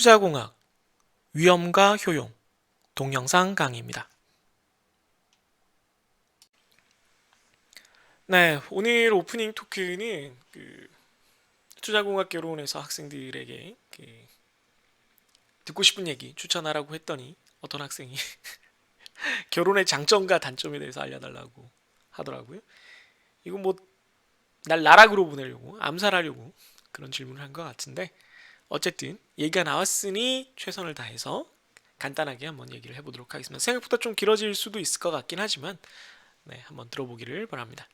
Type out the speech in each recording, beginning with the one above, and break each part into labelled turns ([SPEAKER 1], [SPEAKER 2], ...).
[SPEAKER 1] 투자공학, 위험과 효용, 동영상 강의입니다. 네, 오늘 오프닝 토크는 투자공학 개론에서 학생들에게 듣고 싶은 얘기 추천하라고 했더니 어떤 학생이 결혼의 장점과 단점에 대해서 알려달라고 하더라고요. 이거 뭐 날 나락으로 보내려고 암살하려고 그런 질문을 한 것 같은데 어쨌든 얘기가 나왔으니 최선을 다해서 간단하게 한번 얘기를 해보도록 하겠습니다. 생각보다 좀 길어질 수도 있을 것 같긴 하지만 네, 한번 들어보기를 바랍니다.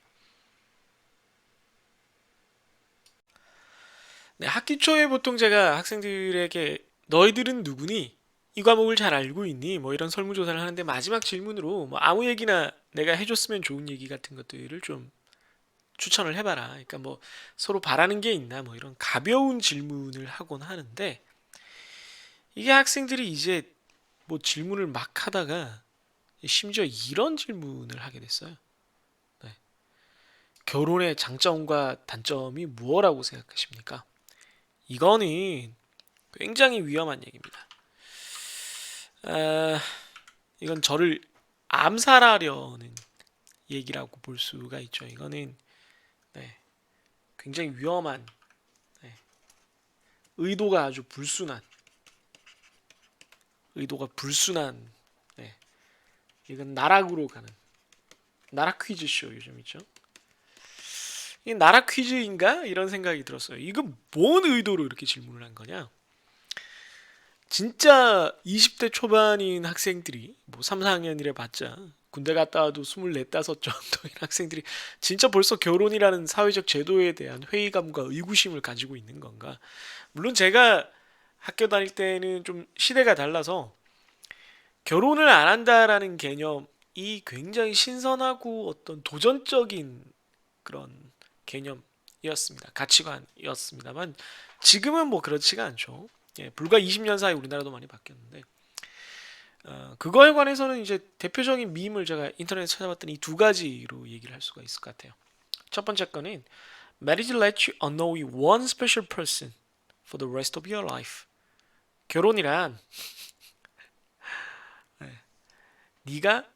[SPEAKER 1] 네, 학기 초에 보통 제가 학생들에게 너희들은 누구니? 이 과목을 잘 알고 있니? 뭐 이런 설문조사를 하는데 마지막 질문으로 뭐 아무 얘기나 내가 해줬으면 좋은 얘기 같은 것들을 좀 추천을 해봐라. 그러니까 뭐 서로 바라는 게 있나 뭐 이런 가벼운 질문을 하곤 하는데 이게 학생들이 이제 뭐 질문을 막 하다가 심지어 이런 질문을 하게 됐어요. 네. 결혼의 장점과 단점이 무엇라고 생각하십니까? 이거는 굉장히 위험한 얘기입니다. 아, 이건 저를 암살하려는 얘기라고 볼 수가 있죠. 이거는 네, 굉장히 위험한 네, 의도가 아주 불순한 의도가 불순한 네, 이건 나락으로 가는 나락 퀴즈 쇼 요즘 있죠. 이 나락 퀴즈인가 이런 생각이 들었어요. 이거 뭔 의도로 이렇게 질문을 한 거냐? 진짜 20대 초반인 학생들이 뭐 3, 4학년이래 봤자 군대 갔다 와도 24, 5 정도인 학생들이 진짜 벌써 결혼이라는 사회적 제도에 대한 회의감과 의구심을 가지고 있는 건가? 물론 제가 학교 다닐 때는 좀 시대가 달라서 결혼을 안 한다라는 개념이 굉장히 신선하고 어떤 도전적인 그런 개념이었습니다. 가치관이었습니다만 지금은 뭐 그렇지가 않죠. 예, 불과 20년 사이 우리나라도 많이 바뀌었는데 그거에 관해서는 이제 대표적인 밈을 제가 인터넷에 찾아봤더니 이 두 가지로 얘기를 할 수가 있을 것 같아요. 첫 번째 거는 Marriage lets you know one special person for the rest of your life. 결혼이란 네가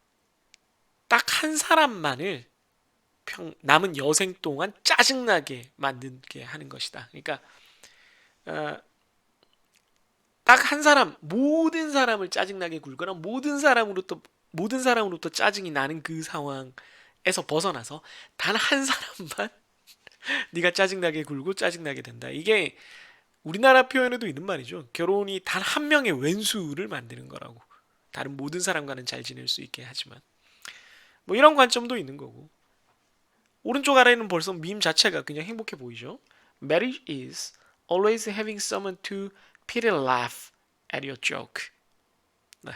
[SPEAKER 1] 딱 한 사람만을 남은 여생 동안 짜증나게 만들게 하는 것이다. 그러니까 어, 딱 한 사람, 모든 사람을 짜증나게 굴거나 모든 사람으로부터 짜증이 나는 그 상황에서 벗어나서 단 한 사람만 네가 짜증나게 굴고 짜증나게 된다. 이게 우리나라 표현에도 있는 말이죠. 결혼이 단 한 명의 왼수를 만드는 거라고. 다른 모든 사람과는 잘 지낼 수 있게 하지만 뭐 이런 관점도 있는 거고. 오른쪽 아래는 벌써 밈 자체가 그냥 행복해 보이죠. Marriage is always having someone to pity laugh at your joke. 네.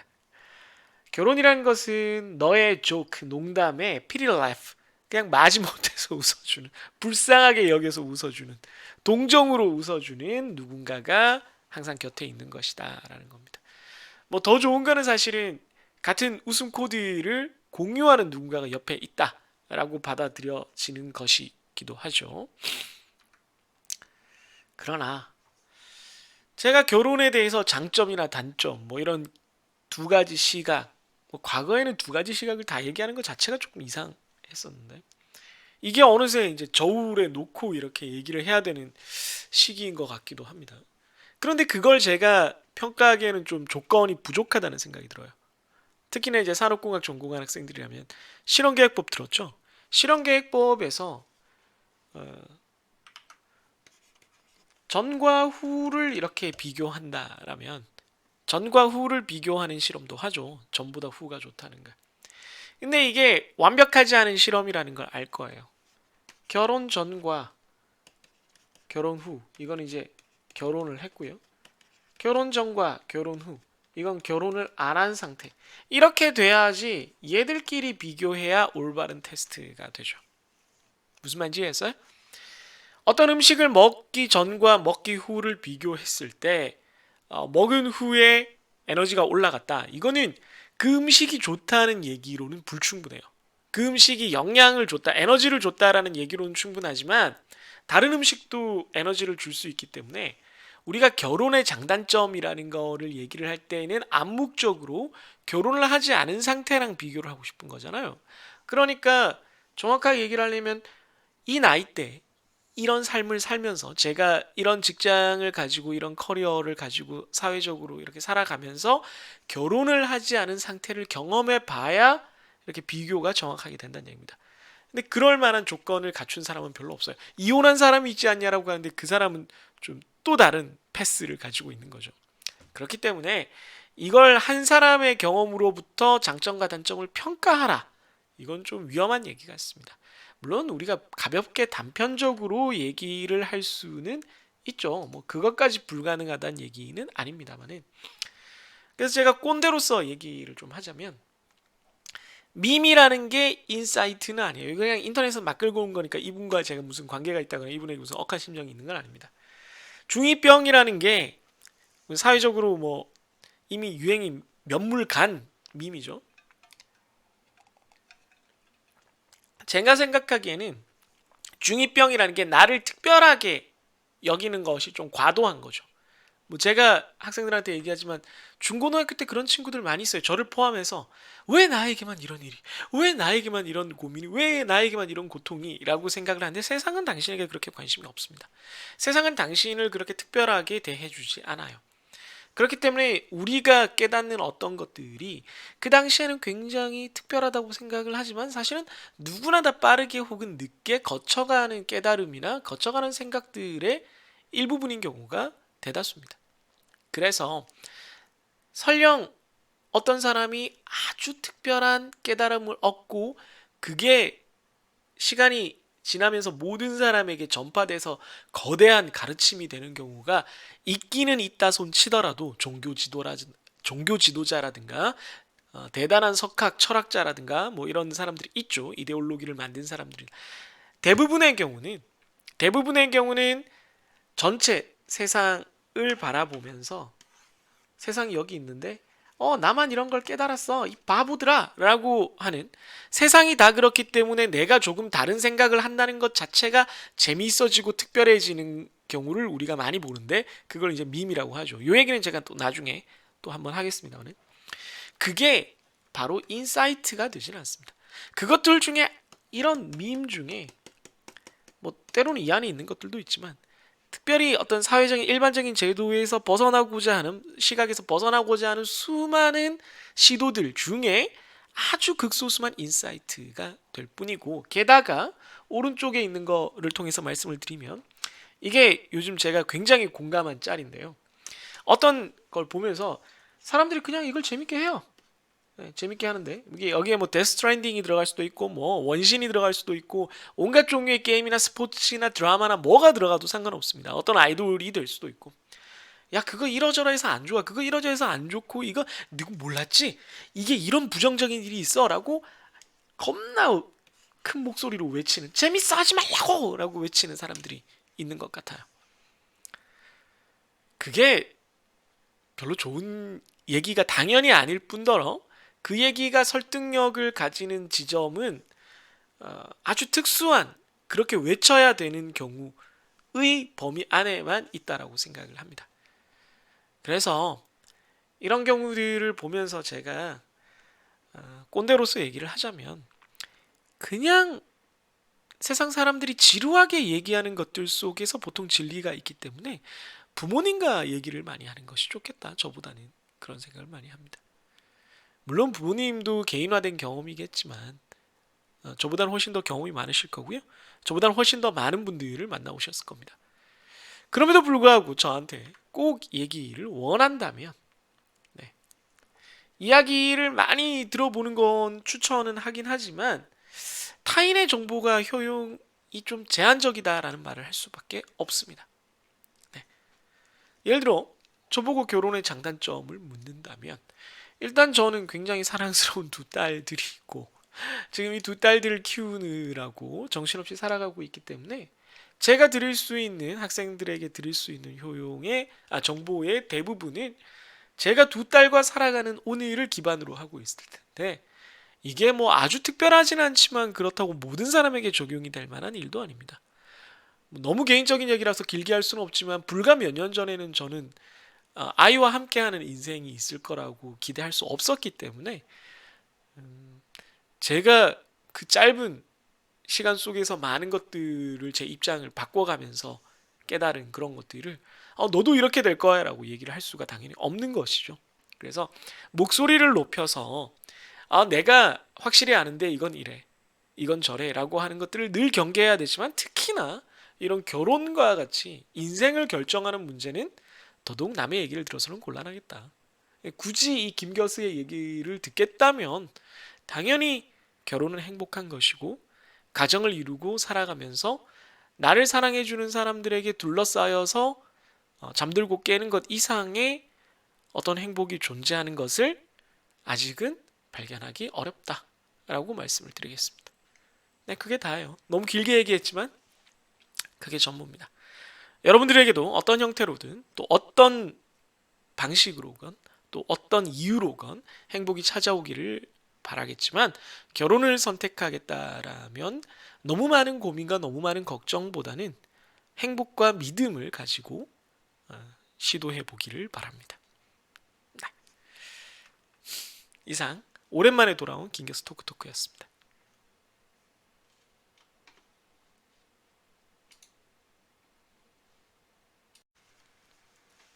[SPEAKER 1] 결혼이라는 것은 너의 조크, 농담에 pity laugh, 그냥 마지못해서 웃어주는, 불쌍하게 여겨서 웃어주는, 동정으로 웃어주는 누군가가 항상 곁에 있는 것이다 라는 겁니다. 뭐 더 좋은 거는 사실은 같은 웃음 코드를 공유하는 누군가가 옆에 있다라고 받아들여지는 것이기도 하죠. 그러나 제가 결혼에 대해서 장점이나 단점 뭐 이런 두 가지 시각, 뭐 과거에는 두 가지 시각을 다 얘기하는 것 자체가 조금 이상했었는데 이게 어느새 이제 저울에 놓고 이렇게 얘기를 해야 되는 시기인 것 같기도 합니다. 그런데 그걸 제가 평가하기에는 좀 조건이 부족하다는 생각이 들어요. 특히나 이제 산업공학 전공한 학생들이라면 실험계획법 들었죠? 실험계획법에서 전과 후를 이렇게 비교한다라면 전과 후를 비교하는 실험도 하죠. 전보다 후가 좋다는 걸. 근데 이게 완벽하지 않은 실험이라는 걸 알 거예요. 결혼 전과 결혼 후 이건 이제 결혼을 했고요. 결혼 전과 결혼 후 이건 결혼을 안 한 상태. 이렇게 돼야지 얘들끼리 비교해야 올바른 테스트가 되죠. 무슨 말인지 이해했어요? 어떤 음식을 먹기 전과 먹기 후를 비교했을 때 먹은 후에 에너지가 올라갔다. 이거는 그 음식이 좋다는 얘기로는 불충분해요. 그 음식이 영양을 줬다, 에너지를 줬다라는 얘기로는 충분하지만 다른 음식도 에너지를 줄 수 있기 때문에 우리가 결혼의 장단점이라는 거를 얘기를 할 때는 암묵적으로 결혼을 하지 않은 상태랑 비교를 하고 싶은 거잖아요. 그러니까 정확하게 얘기를 하려면 이 나이 때 이런 삶을 살면서 제가 이런 직장을 가지고 이런 커리어를 가지고 사회적으로 이렇게 살아가면서 결혼을 하지 않은 상태를 경험해 봐야 이렇게 비교가 정확하게 된다는 얘기입니다. 근데 그럴 만한 조건을 갖춘 사람은 별로 없어요. 이혼한 사람이 있지 않냐라고 하는데 그 사람은 좀 또 다른 패스를 가지고 있는 거죠. 그렇기 때문에 이걸 한 사람의 경험으로부터 장점과 단점을 평가하라. 이건 좀 위험한 얘기 같습니다. 물론 우리가 가볍게 단편적으로 얘기를 할 수는 있죠. 뭐 그것까지 불가능하다는 얘기는 아닙니다만은. 그래서 제가 꼰대로서 얘기를 좀 하자면 밈이라는 게 인사이트는 아니에요. 그냥 인터넷에서 막 끌고 온 거니까 이분과 제가 무슨 관계가 있다거나 이분에게 무슨 억한 심정이 있는 건 아닙니다. 중2병이라는 게 사회적으로 뭐 이미 유행이 몇물간 밈이죠. 제가 생각하기에는 중2병이라는 게 나를 특별하게 여기는 것이 좀 과도한 거죠. 뭐 제가 학생들한테 얘기하지만 중고등학교 때 그런 친구들 많이 있어요. 저를 포함해서 왜 나에게만 이런 일이, 왜 나에게만 이런 고민이, 왜 나에게만 이런 고통이 라고 생각을 하는데 세상은 당신에게 그렇게 관심이 없습니다. 세상은 당신을 그렇게 특별하게 대해주지 않아요. 그렇기 때문에 우리가 깨닫는 어떤 것들이 그 당시에는 굉장히 특별하다고 생각을 하지만 사실은 누구나 다 빠르게 혹은 늦게 거쳐가는 깨달음이나 거쳐가는 생각들의 일부분인 경우가 대다수입니다. 그래서 설령 어떤 사람이 아주 특별한 깨달음을 얻고 그게 시간이 지나면서 모든 사람에게 전파돼서 거대한 가르침이 되는 경우가 있기는 있다 손 치더라도 종교 지도자라든가 대단한 석학 철학자라든가 뭐 이런 사람들이 있죠. 이데올로기를 만든 사람들이 대부분의 경우는 전체 세상을 바라보면서 세상이 여기 있는데 나만 이런 걸 깨달았어 이 바보들아 라고 하는 세상이 다 그렇기 때문에 내가 조금 다른 생각을 한다는 것 자체가 재미있어지고 특별해지는 경우를 우리가 많이 보는데 그걸 이제 밈이라고 하죠. 이 얘기는 제가 또 나중에 또 한번 하겠습니다만 그게 바로 인사이트가 되지는 않습니다. 그것들 중에 이런 밈 중에 뭐 때로는 이 안에 있는 것들도 있지만 특별히 어떤 사회적인 일반적인 제도에서 벗어나고자 하는 시각에서 벗어나고자 하는 수많은 시도들 중에 아주 극소수만 인사이트가 될 뿐이고 게다가 오른쪽에 있는 거를 통해서 말씀을 드리면 이게 요즘 제가 굉장히 공감한 짤인데요. 어떤 걸 보면서 사람들이 그냥 이걸 재밌게 해요. 네, 재밌게 하는데 이게 여기에 뭐 데스 스트랜딩이 들어갈 수도 있고 뭐 원신이 들어갈 수도 있고 온갖 종류의 게임이나 스포츠나 드라마나 뭐가 들어가도 상관없습니다. 어떤 아이돌이 될 수도 있고 야 그거 이러저러 해서 안 좋아 그거 이러저러 해서 안 좋고 이거 누구 몰랐지 이게 이런 부정적인 일이 있어 라고 겁나 큰 목소리로 외치는 재밌어 하지 말라고 라고 외치는 사람들이 있는 것 같아요. 그게 별로 좋은 얘기가 당연히 아닐 뿐더러 그 얘기가 설득력을 가지는 지점은 아주 특수한 그렇게 외쳐야 되는 경우의 범위 안에만 있다라고 생각을 합니다. 그래서 이런 경우들을 보면서 제가 꼰대로서 얘기를 하자면 그냥 세상 사람들이 지루하게 얘기하는 것들 속에서 보통 진리가 있기 때문에 부모님과 얘기를 많이 하는 것이 좋겠다. 저보다는 그런 생각을 많이 합니다. 물론 부모님도 개인화된 경험이겠지만 저보다는 훨씬 더 경험이 많으실 거고요. 저보다는 훨씬 더 많은 분들을 만나오셨을 겁니다. 그럼에도 불구하고 저한테 꼭 얘기를 원한다면 네. 이야기를 많이 들어보는 건 추천은 하긴 하지만 타인의 정보가 효용이 좀 제한적이다라는 말을 할 수밖에 없습니다. 네. 예를 들어 저보고 결혼의 장단점을 묻는다면 일단 저는 굉장히 사랑스러운 두 딸들이 있고 지금 이 두 딸들을 키우느라고 정신없이 살아가고 있기 때문에 제가 드릴 수 있는 학생들에게 드릴 수 있는 정보의 대부분은 제가 두 딸과 살아가는 오늘을 기반으로 하고 있을 텐데 이게 뭐 아주 특별하진 않지만 그렇다고 모든 사람에게 적용이 될 만한 일도 아닙니다. 너무 개인적인 얘기라서 길게 할 수는 없지만 불과 몇 년 전에는 저는 아이와 함께하는 인생이 있을 거라고 기대할 수 없었기 때문에 제가 그 짧은 시간 속에서 많은 것들을 제 입장을 바꿔가면서 깨달은 그런 것들을 너도 이렇게 될 거야 라고 얘기를 할 수가 당연히 없는 것이죠. 그래서 목소리를 높여서 내가 확실히 아는데 이건 이래 이건 저래 라고 하는 것들을 늘 경계해야 되지만 특히나 이런 결혼과 같이 인생을 결정하는 문제는 더더욱 남의 얘기를 들어서는 곤란하겠다. 굳이 이 김겨스의 얘기를 듣겠다면 당연히 결혼은 행복한 것이고 가정을 이루고 살아가면서 나를 사랑해주는 사람들에게 둘러싸여서 잠들고 깨는 것 이상의 어떤 행복이 존재하는 것을 아직은 발견하기 어렵다라고 말씀을 드리겠습니다. 네, 그게 다예요. 너무 길게 얘기했지만 그게 전부입니다. 여러분들에게도 어떤 형태로든 또 어떤 방식으로건 또 어떤 이유로건 행복이 찾아오기를 바라겠지만 결혼을 선택하겠다라면 너무 많은 고민과 너무 많은 걱정보다는 행복과 믿음을 가지고 시도해 보기를 바랍니다. 네. 이상 오랜만에 돌아온 김겨스 토크토크였습니다.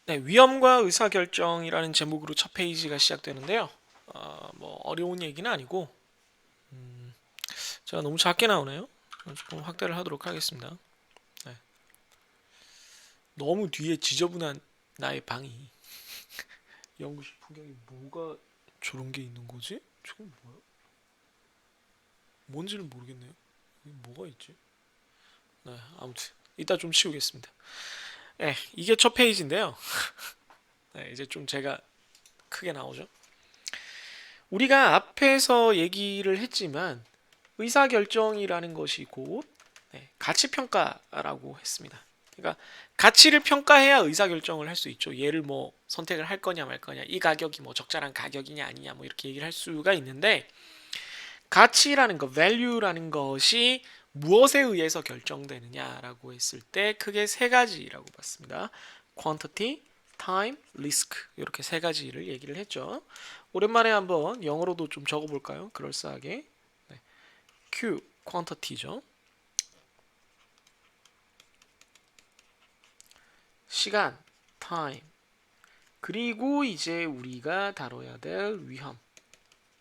[SPEAKER 1] 네, 위험과 의사결정이라는 제목으로 첫 페이지가 시작되는데요. 뭐 어려운 얘기는 아니고 제가 너무 작게 나오네요. 조금 확대를 하도록 하겠습니다. 네. 너무 뒤에 지저분한 나의 방이 연구실 풍경이 뭐가 저런 게 있는 거지? 저건 뭐야? 뭔지는 모르겠네요. 여기 뭐가 있지? 네, 아무튼 이따 좀 치우겠습니다. 네, 이게 첫 페이지인데요. 네, 이제 좀 제가 크게 나오죠. 우리가 앞에서 얘기를 했지만 의사결정이라는 것이 곧 가치평가라고 했습니다. 그러니까 가치를 평가해야 의사결정을 할 수 있죠. 얘를 뭐 선택을 할 거냐 말 거냐, 이 가격이 뭐 적절한 가격이냐 아니냐 뭐 이렇게 얘기를 할 수가 있는데 가치라는 거, value라는 것이 무엇에 의해서 결정되느냐라고 했을 때 크게 세 가지라고 봤습니다. quantity, time, risk 이렇게 세 가지를 얘기를 했죠. 오랜만에 한번 영어로도 좀 적어볼까요? 그럴싸하게. 네. Q, quantity죠. 시간, time. 그리고 이제 우리가 다뤄야 될 위험,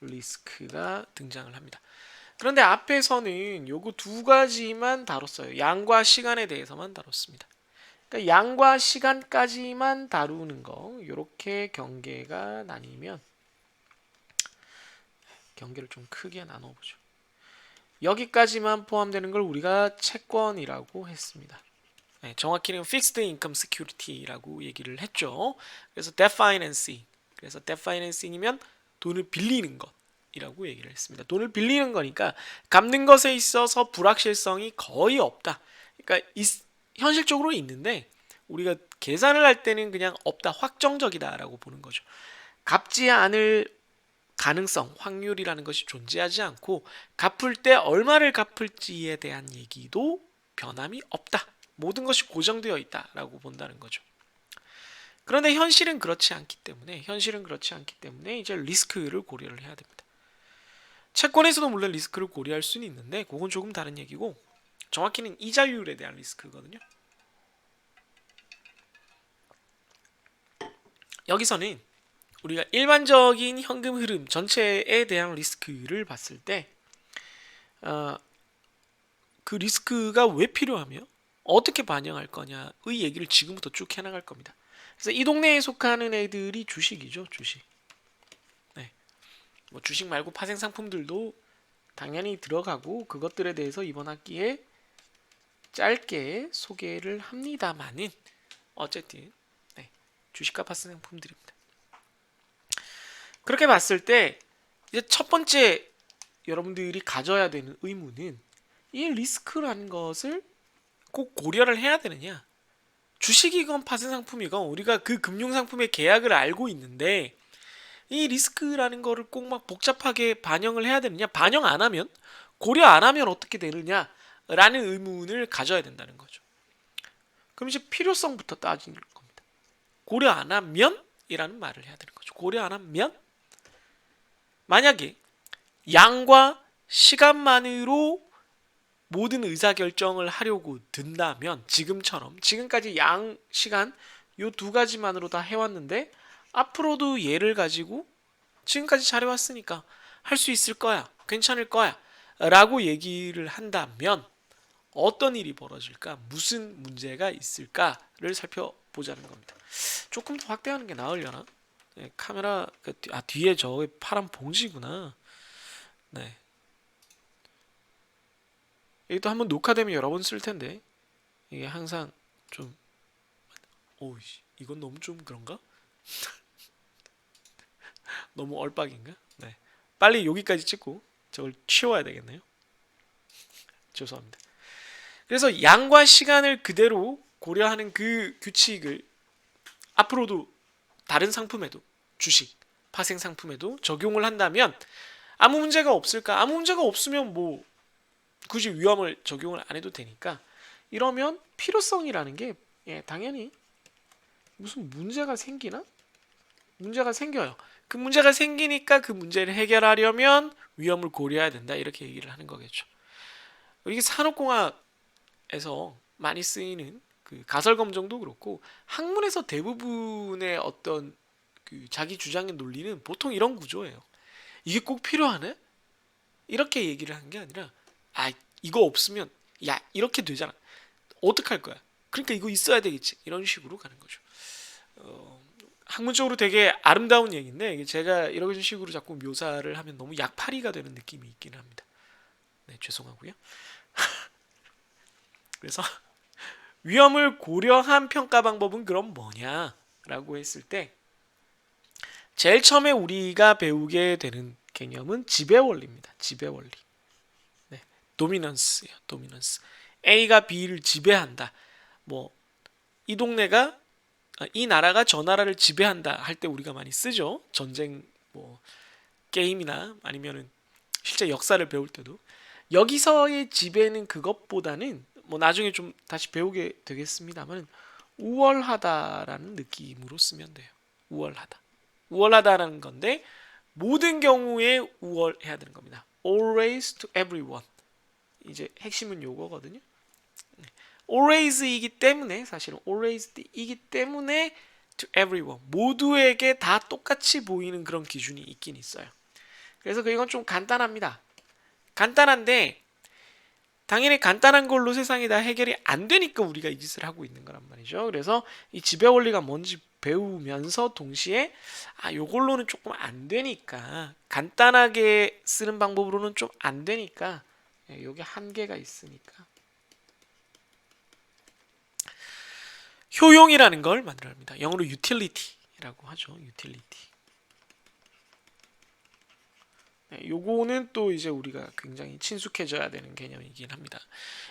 [SPEAKER 1] 리스크가 등장을 합니다. 그런데 앞에서는 요거 두 가지만 다뤘어요. 양과 시간에 대해서만 다뤘습니다. 그러니까 양과 시간까지만 다루는 거, 이렇게 경계가 나뉘면 경계를 좀 크게 나눠보죠. 여기까지만 포함되는 걸 우리가 채권이라고 했습니다. 네, 정확히는 Fixed Income Security라고 얘기를 했죠. 그래서 Debt Financing, 그래서 Debt Financing이면 돈을 빌리는 것이라고 얘기를 했습니다. 돈을 빌리는 거니까 갚는 것에 있어서 불확실성이 거의 없다. 그러니까 현실적으로 있는데 우리가 계산을 할 때는 그냥 없다, 확정적이다라고 보는 거죠. 갚지 않을 가능성, 확률이라는 것이 존재하지 않고 갚을 때 얼마를 갚을지에 대한 얘기도 변함이 없다. 모든 것이 고정되어 있다라고 본다는 거죠. 그런데 현실은 그렇지 않기 때문에 이제 리스크를 고려를 해야 됩니다. 채권에서도 물론 리스크를 고려할 수는 있는데 그건 조금 다른 얘기고 정확히는 이자율에 대한 리스크거든요. 여기서는 우리가 일반적인 현금 흐름 전체에 대한 리스크를 봤을 때 그 리스크가 왜 필요하며 어떻게 반영할 거냐의 얘기를 지금부터 쭉 해나갈 겁니다. 그래서 이 동네에 속하는 애들이 주식이죠. 주식. 네. 뭐 주식 말고 파생 상품들도 당연히 들어가고 그것들에 대해서 이번 학기에 짧게 소개를 합니다만은 어쨌든 주식과 파생 상품들입니다. 그렇게 봤을 때 이제 첫 번째 여러분들이 가져야 되는 의무는 이 리스크라는 것을 꼭 고려를 해야 되느냐. 주식이건 파생상품이건 우리가 그 금융상품의 계약을 알고 있는데 이 리스크라는 거를 꼭 막 복잡하게 반영을 해야 되느냐. 반영 안 하면, 고려 안 하면 어떻게 되느냐라는 의문을 가져야 된다는 거죠. 그럼 이제 필요성부터 따지는 겁니다. 고려 안 하면? 이라는 말을 해야 되는 거죠. 고려 안 하면? 만약에 양과 시간만으로 모든 의사결정을 하려고 든다면 지금처럼 지금까지 양, 시간 요 두 가지만으로 다 해왔는데 앞으로도 얘를 가지고 지금까지 잘해왔으니까 할 수 있을 거야. 괜찮을 거야. 라고 얘기를 한다면 어떤 일이 벌어질까? 무슨 문제가 있을까를 살펴보자는 겁니다. 조금 더 확대하는 게 나으려나? 네, 카메라 뒤에 저 파란 봉지구나. 네. 이것도 한번 녹화되면 여러 번 쓸 텐데 이게 항상 좀 오이 이건 너무 좀 그런가? 너무 얼빡인가? 네. 빨리 여기까지 찍고 저걸 치워야 되겠네요. 죄송합니다. 그래서 양과 시간을 그대로 고려하는 그 규칙을 앞으로도 다른 상품에도 주식, 파생 상품에도 적용을 한다면 아무 문제가 없을까? 아무 문제가 없으면 뭐 굳이 위험을 적용을 안 해도 되니까 이러면 필요성이라는 게 당연히 무슨 문제가 생기나? 문제가 생겨요. 그 문제가 생기니까 그 문제를 해결하려면 위험을 고려해야 된다 이렇게 얘기를 하는 거겠죠. 이게 산업공학에서 많이 쓰이는 그 가설검정도 그렇고 학문에서 대부분의 어떤 그 자기 주장의 논리는 보통 이런 구조예요. 이게 꼭 필요하네? 이렇게 얘기를 하는 게 아니라 아 이거 없으면 야 이렇게 되잖아. 어떡할 거야? 그러니까 이거 있어야 되겠지. 이런 식으로 가는 거죠. 학문적으로 되게 아름다운 얘기인데 이게 제가 이런 식으로 자꾸 묘사를 하면 너무 약팔이가 되는 느낌이 있긴 합니다. 네, 죄송하고요. 그래서 위험을 고려한 평가 방법은 그럼 뭐냐라고 했을 때 제일 처음에 우리가 배우게 되는 개념은 지배 원리입니다. 지배 원리. 네, 도미넌스예요. 도미넌스. A가 B를 지배한다. 뭐 이 동네가 이 나라가 저 나라를 지배한다 할 때 우리가 많이 쓰죠. 전쟁 뭐 게임이나 아니면은 실제 역사를 배울 때도 여기서의 지배는 그것보다는 뭐 나중에 좀 다시 배우게 되겠습니다만 우월하다라는 느낌으로 쓰면 돼요. 우월하다. 우월하다라는 건데 모든 경우에 우월해야 되는 겁니다. Always to everyone. 이제 핵심은 요거거든요. always이기 때문에 사실은 always이기 때문에 to everyone 모두에게 다 똑같이 보이는 그런 기준이 있긴 있어요. 그래서 이건 좀 간단합니다. 간단한데 당연히 간단한 걸로 세상이 다 해결이 안 되니까 우리가 이 짓을 하고 있는 거란 말이죠. 그래서 이 지배 원리가 뭔지 배우면서 동시에 요걸로는 조금 안 되니까 간단하게 쓰는 방법으로는 좀 안 되니까 요게 한계가 있으니까 효용이라는 걸 만들어냅니다. 영어로 utility라고 하죠. utility. 요거는 또 이제 우리가 굉장히 친숙해져야 되는 개념이긴 합니다.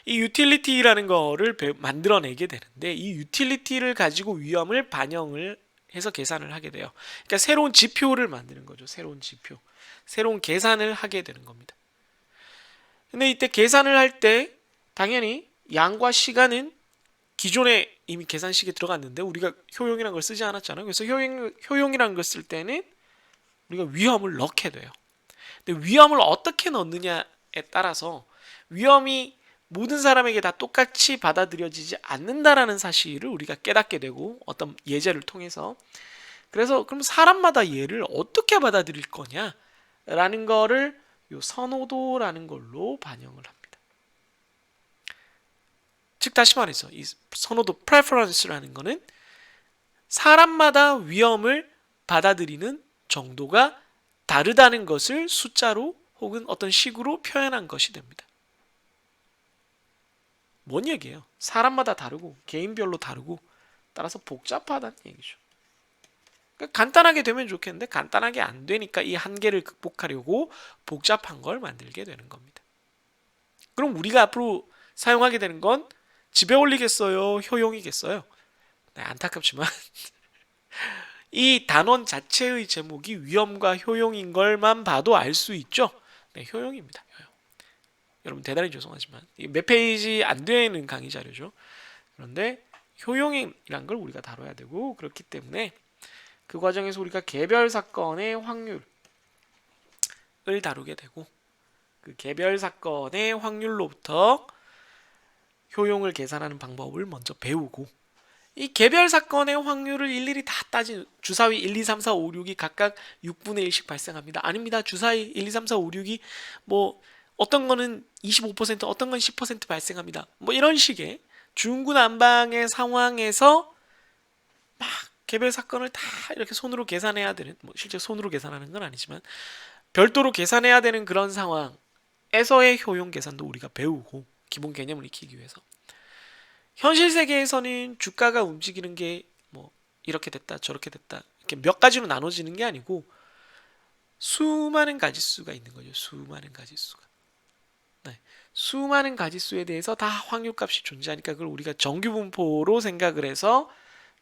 [SPEAKER 1] 이 utility라는 거를 만들어내게 되는데 이 utility를 가지고 위험을 반영을 해서 계산을 하게 돼요. 그러니까 새로운 지표를 만드는 거죠. 새로운 지표. 새로운 계산을 하게 되는 겁니다. 근데 이때 계산을 할 때 당연히 양과 시간은 기존에 이미 계산식에 들어갔는데 우리가 효용이라는 걸 쓰지 않았잖아요. 그래서 효용이라는 걸 쓸 때는 우리가 위험을 넣게 돼요. 근데 위험을 어떻게 넣느냐에 따라서 위험이 모든 사람에게 다 똑같이 받아들여지지 않는다라는 사실을 우리가 깨닫게 되고 어떤 예제를 통해서 그래서 그럼 사람마다 얘를 어떻게 받아들일 거냐라는 거를 요 선호도라는 걸로 반영을 합니다. 즉 다시 말해서 이 선호도 preference라는 거는 사람마다 위험을 받아들이는 정도가 다르다는 것을 숫자로 혹은 어떤 식으로 표현한 것이 됩니다. 뭔 얘기예요? 사람마다 다르고 개인별로 다르고 따라서 복잡하다는 얘기죠. 그러니까 간단하게 되면 좋겠는데 간단하게 안 되니까 이 한계를 극복하려고 복잡한 걸 만들게 되는 겁니다. 그럼 우리가 앞으로 사용하게 되는 건 지배 원리겠어요? 효용이겠어요? 네, 안타깝지만 이 단원 자체의 제목이 위험과 효용인 걸만 봐도 알 수 있죠? 네, 효용입니다. 효용. 여러분 대단히 죄송하지만 몇 페이지 안 되는 강의 자료죠. 그런데 효용이란 걸 우리가 다뤄야 되고, 그렇기 때문에 그 과정에서 우리가 개별 사건의 확률을 다루게 되고, 그 개별 사건의 확률로부터 효용을 계산하는 방법을 먼저 배우고, 이 개별 사건의 확률을 일일이 다 따진 주사위 1, 2, 3, 4, 5, 6이 각각 6분의 1씩 발생합니다. 아닙니다. 주사위 1, 2, 3, 4, 5, 6이 뭐 어떤 거는 25%, 어떤 건 10% 발생합니다. 뭐 이런 식의 중구난방의 상황에서 막 개별 사건을 다 이렇게 손으로 계산해야 되는, 뭐 실제 손으로 계산하는 건 아니지만 별도로 계산해야 되는 그런 상황에서의 효용 계산도 우리가 배우고, 기본 개념을 익히기 위해서. 현실 세계에서는 주가가 움직이는 게 뭐 이렇게 됐다 저렇게 됐다 이렇게 몇 가지로 나눠지는 게 아니고 수많은 가지수가 있는 거죠. 수많은 가지수가. 네. 수많은 가지수에 대해서 다 확률값이 존재하니까 그걸 우리가 정규분포로 생각을 해서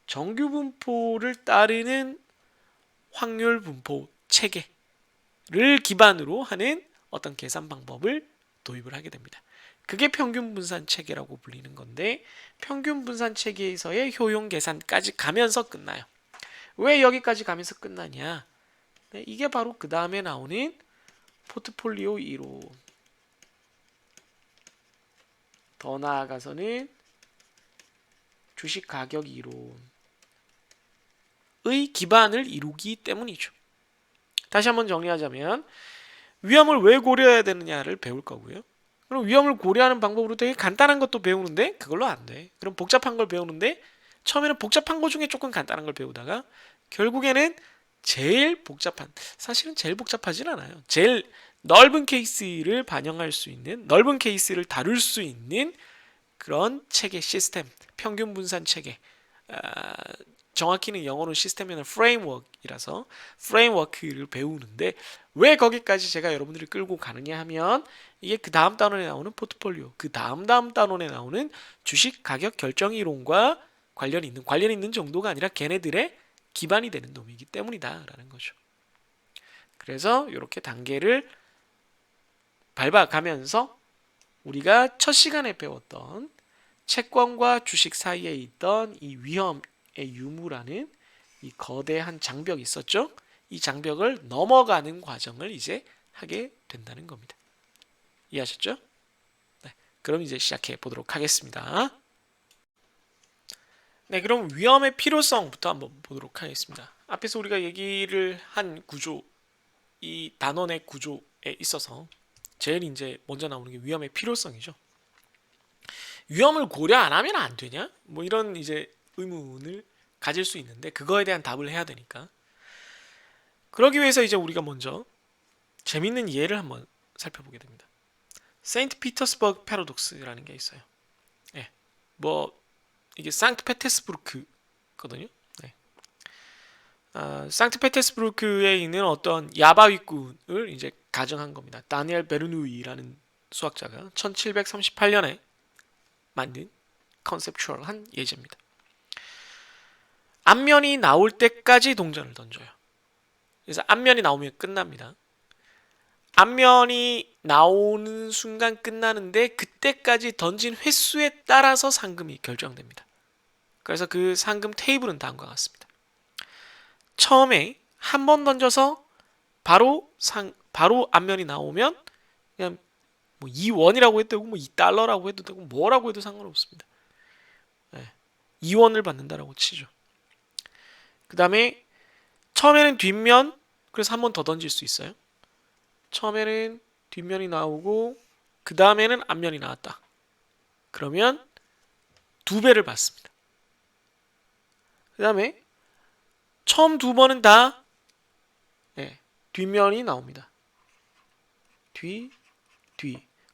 [SPEAKER 1] 정규분포를 따르는 확률분포 체계를 기반으로 하는 어떤 계산 방법을 도입을 하게 됩니다. 그게 평균 분산 체계라고 불리는 건데, 평균 분산 체계에서의 효용 계산까지 가면서 끝나요. 왜 여기까지 가면서 끝나냐? 네, 이게 바로 그 다음에 나오는 포트폴리오 이론. 더 나아가서는 주식 가격 이론의 기반을 이루기 때문이죠. 다시 한번 정리하자면 위험을 왜 고려해야 되느냐를 배울 거고요. 그럼 위험을 고려하는 방법으로 되게 간단한 것도 배우는데 그걸로 안 돼. 그럼 복잡한 걸 배우는데 처음에는 복잡한 것 중에 조금 간단한 걸 배우다가 결국에는 제일 복잡한, 사실은 제일 복잡하진 않아요. 제일 넓은 케이스를 반영할 수 있는, 넓은 케이스를 다룰 수 있는 그런 체계, 시스템, 평균 분산 체계, 정확히는 영어로 시스템이나 프레임워크이라서 프레임워크를 배우는데, 왜 거기까지 제가 여러분들을 끌고 가느냐 하면 이게 그 다음 단원에 나오는 포트폴리오, 그 다음 단원에 나오는 주식 가격 결정 이론과 관련 있는 정도가 아니라 걔네들의 기반이 되는 놈이기 때문이다라는 거죠. 그래서 이렇게 단계를 밟아가면서 우리가 첫 시간에 배웠던 채권과 주식 사이에 있던 이 위험의 유무라는 이 거대한 장벽이 있었죠. 이 장벽을 넘어가는 과정을 이제 하게 된다는 겁니다. 이해하셨죠? 네, 그럼 이제 시작해 보도록 하겠습니다. 네, 그럼 위험의 필요성부터 한번 보도록 하겠습니다. 앞에서 우리가 얘기를 한 구조, 이 단원의 구조에 있어서 제일 이제 먼저 나오는 게 위험의 필요성이죠. 위험을 고려 안 하면 안 되냐? 뭐 이런 이제 의문을 가질 수 있는데 그거에 대한 답을 해야 되니까. 그러기 위해서 이제 우리가 먼저 재밌는 예를 한번 살펴보게 됩니다. 세인트 피터스버그 패러독스라는 게 있어요. 네, 뭐 이게 상트페테스부르크거든요. 네. 상트페테스부르크에 있는 어떤 야바위꾼을 이제 가정한 겁니다. 다니엘 베르누이라는 수학자가 1738년에 만든 컨셉추얼한 예제입니다. 앞면이 나올 때까지 동전을 던져요. 그래서 앞면이 나오면 끝납니다. 앞면이 나오는 순간 끝나는데 그때까지 던진 횟수에 따라서 상금이 결정됩니다. 그래서 그 상금 테이블은 다음과 같습니다. 처음에 한 번 던져서 바로 앞면이 나오면 그냥 뭐 2원이라고 해도 되고 뭐 2달러라고 해도 되고 뭐라고 해도 상관없습니다. 네, 2원을 받는다라고 치죠. 그 다음에 처음에는 뒷면, 그래서 한 번 더 던질 수 있어요. 처음에는 뒷면이 나오고 그 다음에는 앞면이 나왔다. 그러면 2배를 받습니다. 그 다음에 처음 2번은 다 뒷면이 나옵니다. 뒤.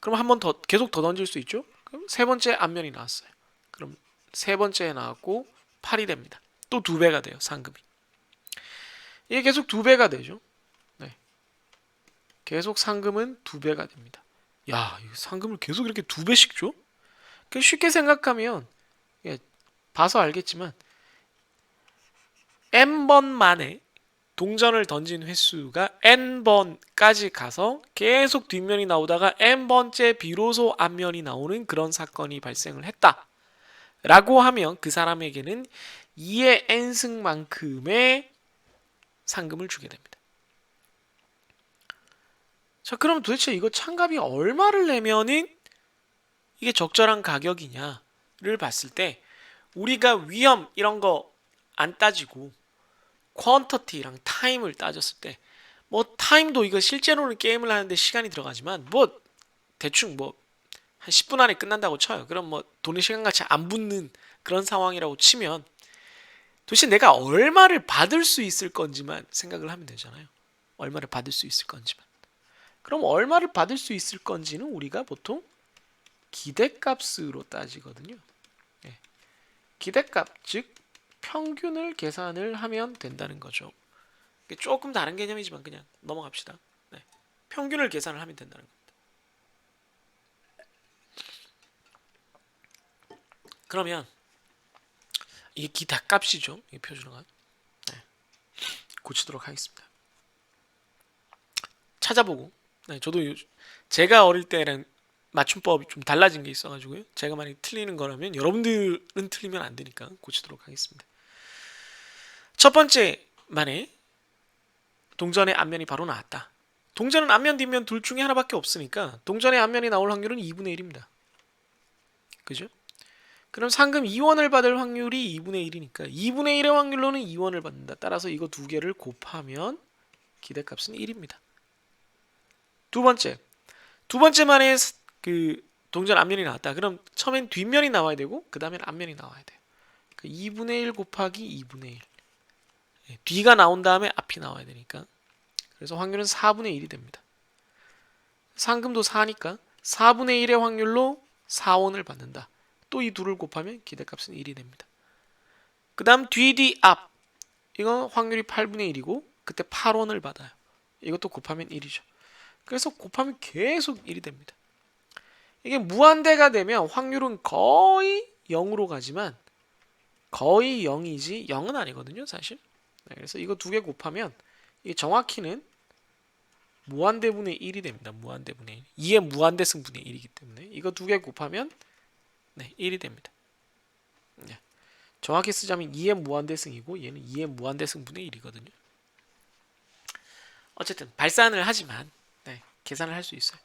[SPEAKER 1] 그럼 한 번 더 계속 더 던질 수 있죠? 그럼 세 번째 앞면이 나왔어요. 그럼 세 번째에 나왔고 8이 됩니다. 또 2배가 돼요, 상금이. 이게 계속 2배가 되죠. 네. 계속 상금은 2배가 됩니다. 야, 상금을 계속 이렇게 2배씩 줘? 쉽게 생각하면 봐서 알겠지만 n번 만에 동전을 던진 횟수가 n번까지 가서 계속 뒷면이 나오다가 n번째 비로소 앞면이 나오는 그런 사건이 발생을 했다 라고 하면 그 사람에게는 2의 n승만큼의 상금을 주게 됩니다. 자, 그럼 도대체 이거 참가비 얼마를 내면은 이게 적절한 가격이냐를 봤을 때 우리가 위험 이런 거 안 따지고 퀀터티랑 타임을 따졌을 때 뭐 타임도 이거 실제로는 게임을 하는데 시간이 들어가지만 뭐 대충 뭐 한 10분 안에 끝난다고 쳐요. 그럼 뭐 돈의 시간같이 안 붙는 그런 상황이라고 치면 도대체 내가 얼마를 받을 수 있을 건지만 생각을 하면 되잖아요. 얼마를 받을 수 있을 건지만. 그럼 얼마를 받을 수 있을 건지는 우리가 보통 기대값으로 따지거든요. 예. 기대값, 즉 평균을 계산을 하면 된다는 거죠. 조금 다른 개념이지만 그냥 넘어갑시다. 네. 평균을 계산을 하면 된다는 겁니다. 그러면 이게 기대값이죠. 이 표준어가. 네. 고치도록 하겠습니다. 찾아보고. 네, 저도 제가 어릴 때랑 맞춤법이 좀 달라진 게 있어가지고요. 제가 만약에 틀리는 거라면 여러분들은 틀리면 안 되니까 고치도록 하겠습니다. 첫 번째 만에 동전의 앞면이 바로 나왔다. 동전은 앞면 뒷면 둘 중에 하나밖에 없으니까 동전의 앞면이 나올 확률은 2분의 1입니다. 그죠? 그럼 상금 2원을 받을 확률이 2분의 1이니까 2분의 1의 확률로는 2원을 받는다. 따라서 이거 두 개를 곱하면 기대값은 1입니다. 두 번째 만에 그 동전 앞면이 나왔다. 그럼 처음엔 뒷면이 나와야 되고 그 다음엔 앞면이 나와야 돼요. 2분의 1 곱하기 2분의 1. 뒤가 나온 다음에 앞이 나와야 되니까. 그래서 확률은 4분의 1이 됩니다. 상금도 4니까 4분의 1의 확률로 4원을 받는다. 또 이 둘을 곱하면 기대값은 1이 됩니다. 그 다음 뒤 앞. 이건 확률이 8분의 1이고 그때 8원을 받아요. 이것도 곱하면 1이죠. 그래서 곱하면 계속 1이 됩니다. 이게 무한대가 되면 확률은 거의 0으로 가지만 거의 0이지 0은 아니거든요, 사실. 네, 그래서 이거 두 개 곱하면 이게 정확히는 무한대분의 1이 됩니다. 무한대분의 1. 2의 무한대승분의 1이기 때문에 이거 두 개 곱하면 네, 1이 됩니다. 네. 정확히 쓰자면 2의 무한대승이고 얘는 2의 무한대승분의 1이거든요. 어쨌든 발산을 하지만 네, 계산을 할 수 있어요.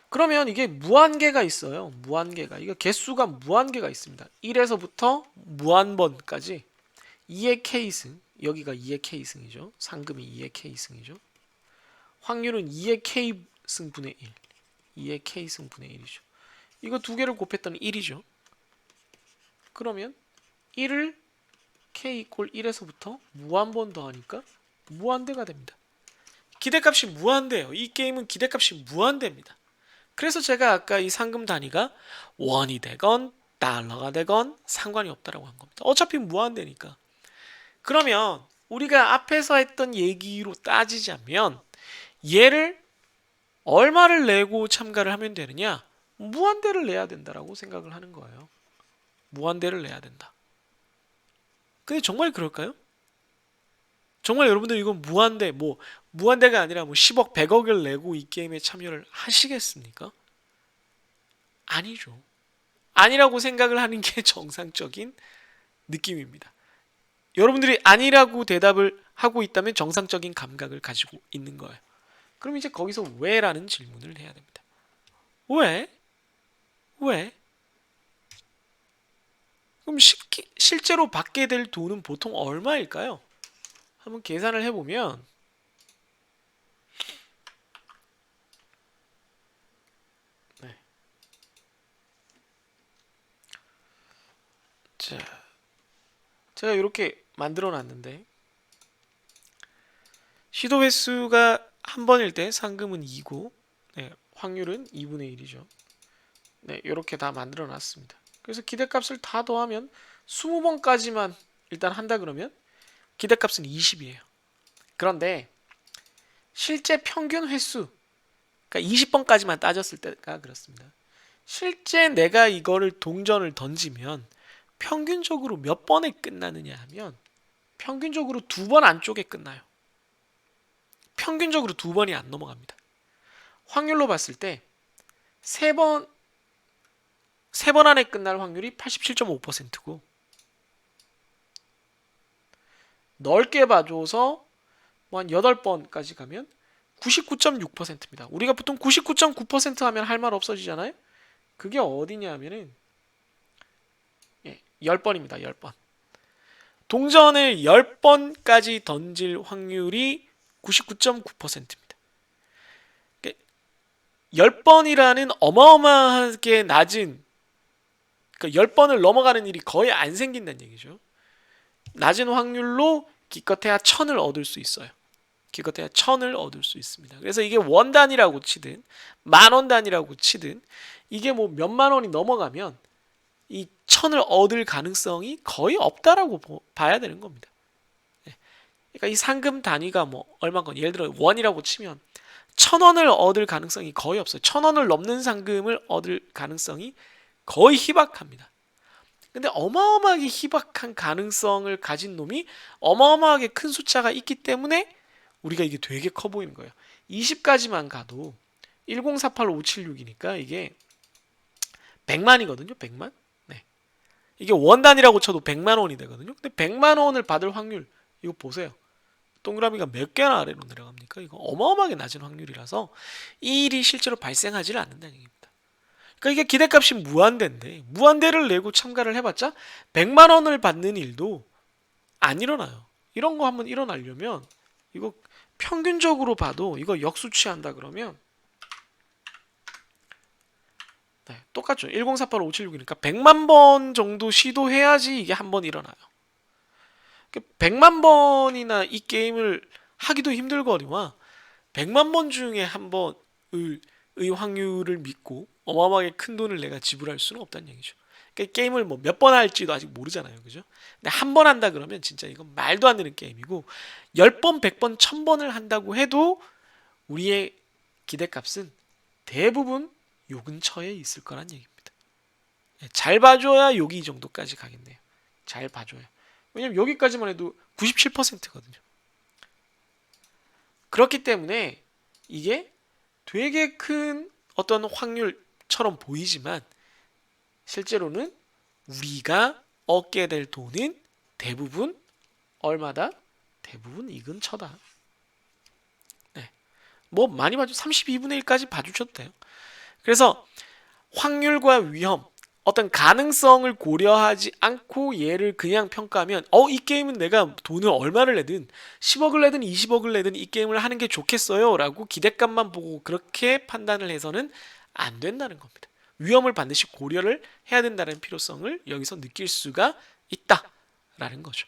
[SPEAKER 1] 그러면 이게 무한계가 있어요. 무한계가. 이거 개수가 무한계가 있습니다. 1에서부터 무한번까지 2의 K승, 여기가 2의 K승이죠. 상금이 2의 K승이죠. 확률은 2의 K승분의 1. 2의 K승분의 1이죠. 이거 두 개를 곱했더니 1이죠. 그러면 1을 K 이퀄 1에서부터 무한번 더하니까 무한대가 됩니다. 기대값이 무한대예요. 이 게임은 기대값이 무한대입니다. 그래서 제가 아까 이 상금 단위가 원이 되건 달러가 되건 상관이 없다라고 한 겁니다. 어차피 무한대니까. 그러면 우리가 앞에서 했던 얘기로 따지자면 얘를 얼마를 내고 참가를 하면 되느냐? 무한대를 내야 된다라고 생각을 하는 거예요. 무한대를 내야 된다. 근데 정말 그럴까요? 정말 여러분들 이건 무한대 무한대가 아니라 10억 100억을 내고 이 게임에 참여를 하시겠습니까? 아니죠. 아니라고 생각을 하는 게 정상적인 느낌입니다. 여러분들이 아니라고 대답을 하고 있다면 정상적인 감각을 가지고 있는 거예요. 그럼 이제 거기서 왜라는 질문을 해야 됩니다. 왜? 왜? 그럼 실제로 받게 될 돈은 보통 얼마일까요? 한번 계산을 해보면 네. 자, 제가 이렇게 만들어 놨는데 시도 횟수가 한 번일 때 상금은 2고 네, 확률은 2분의 1이죠. 네, 이렇게 다 만들어 놨습니다. 그래서 기대값을 다 더하면 20번까지만 일단 한다 그러면 기대값은 20이에요. 그런데 실제 평균 횟수 그러니까 20번까지만 따졌을 때가 그렇습니다. 실제 내가 이거를 동전을 던지면 평균적으로 몇 번에 끝나느냐 하면 평균적으로 2번 안쪽에 끝나요. 평균적으로 2번이 안 넘어갑니다. 확률로 봤을 때 3번 3번 안에 끝날 확률이 87.5%고 넓게 봐줘서 뭐 한 8번까지 가면 99.6%입니다. 우리가 보통 99.9% 하면 할 말 없어지잖아요. 그게 어디냐 하면은 10번입니다. 10번. 동전을 10번까지 던질 확률이 99.9%입니다. 10번이라는 어마어마하게 낮은, 그러니까 10번을 넘어가는 일이 거의 안 생긴다는 얘기죠. 낮은 확률로 기껏해야 1000을 얻을 수 있어요. 기껏해야 1000을 얻을 수 있습니다. 그래서 이게 원 단위라고 치든 만원 단위라고 치든 이게 뭐 몇만 원이 넘어가면 이 1000을 얻을 가능성이 거의 없다라고 봐야 되는 겁니다. 그러니까 이 상금 단위가 뭐 얼마건, 예를 들어 원이라고 치면 1000원을 얻을 가능성이 거의 없어요. 1000원을 넘는 상금을 얻을 가능성이 거의 희박합니다. 근데 어마어마하게 희박한 가능성을 가진 놈이 어마어마하게 큰 숫자가 있기 때문에 우리가 이게 되게 커 보이는 거예요. 20까지만 가도 1048576이니까 이게 100만이거든요. 100만? 네. 이게 원 단위라고 쳐도 100만 원이 되거든요. 근데 100만 원을 받을 확률 이거 보세요. 동그라미가 몇 개나 아래로 내려갑니까? 이거 어마어마하게 낮은 확률이라서 이 일이 실제로 발생하지를 않는다는 얘기입니다. 그러니까 이게 기대값이 무한대인데 무한대를 내고 참가를 해봤자 100만 원을 받는 일도 안 일어나요. 이런 거 한번 일어나려면 이거 평균적으로 봐도 이거 역수치한다 그러면 네, 똑같죠. 1048576이니까 100만 번 정도 시도해야지 이게 한 번 일어나요. 100만 번이나 이 게임을 하기도 힘들거니와 100만 번 중에 한 번의 확률을 믿고 어마어마하게 큰 돈을 내가 지불할 수는 없다는 얘기죠. 그러니까 게임을 뭐 몇 번 할지도 아직 모르잖아요. 그죠? 근데 한 번 한다 그러면 진짜 이건 말도 안 되는 게임이고 10번, 100번, 1000번을 한다고 해도 우리의 기대값은 대부분 요 근처에 있을 거란 얘기입니다. 잘 봐줘야 여기 이 정도까지 가겠네요. 잘 봐줘야. 왜냐면 여기까지만 해도 97%거든요. 그렇기 때문에 이게 되게 큰 어떤 확률처럼 보이지만 실제로는 우리가 얻게 될 돈은 대부분 얼마다? 대부분 이 근처다. 네. 뭐 많이 봐주 32분의 1까지 봐주셔도 돼요. 그래서 확률과 위험, 어떤 가능성을 고려하지 않고 얘를 그냥 평가하면 이 게임은 내가 돈을 얼마를 내든 10억을 내든 20억을 내든 이 게임을 하는 게 좋겠어요 라고 기대값만 보고 그렇게 판단을 해서는 안 된다는 겁니다. 위험을 반드시 고려를 해야 된다는 필요성을 여기서 느낄 수가 있다라는 거죠.